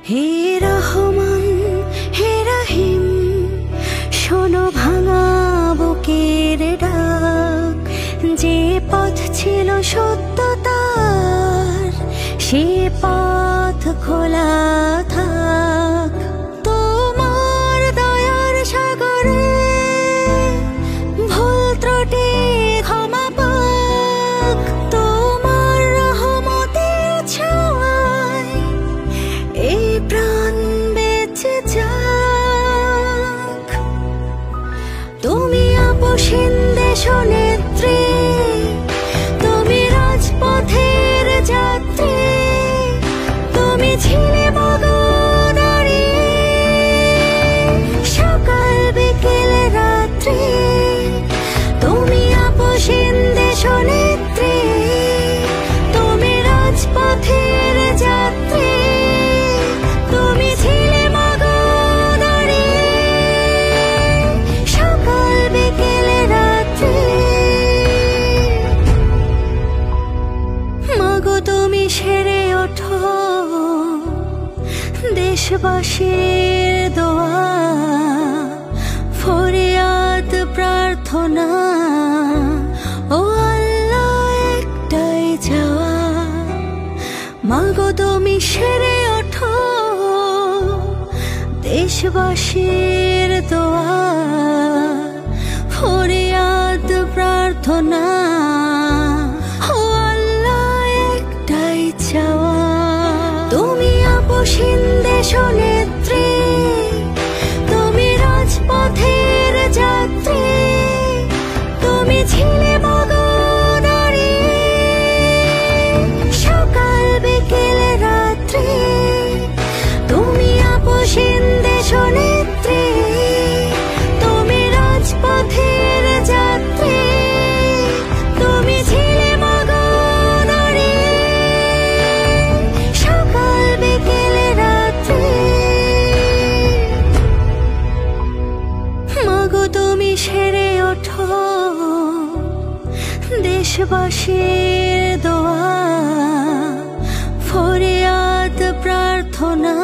হে রহমান হে রহিম, শোনো ভাঙা বুকের ডাক। যে পথ ছিল সত্যতার, সে পথ খোলা থাক। তোমার দয়ার সাগরে ভুল ত্রুটি ক্ষমা পাক। তোমার রহমতের ছোঁয়ায় এই প্রাণ বেঁচে যাক। তুমি আপসীন দেশনেত্রী, তুমি রাজপথের যাত্রী, তুমি ছিলে মগনারী। সকাল বিকেল রাত্রি তুমি আপসীন দেশনেত্রী, তুমি রাজপথের যাত্রী, তুমি ছিলে মগনারী। সকাল বিকেল রাত্রি মাগো তুমি সেরে ওঠো দেশবাসীর দোয়া। ফরিয়াদ প্রার্থনা ও আল্লাহ একটাই চাওয়া। মাগো তুমি সেরে ওঠো দেশবাসীর দোয়া। ফরিয়াদ প্রার্থনা ও আল্লাহ একটাই চাওয়া। তুমি আপসীন দেশনেত্রী, তুমি রাজপথের যাত্রী, তুমি ছিলে মগনারী। সকাল বিকেল রাত্রি তুমি আপসীন দেশনেত্রী, তুমি রাজপথের যাত্রী, তুমি ছিলে মগনারী। সকাল বিকেল রাত্রি মাগো তুমি সেরে ওঠো দেশবাসীর দোয়া। ফরিয়াদ প্রার্থনা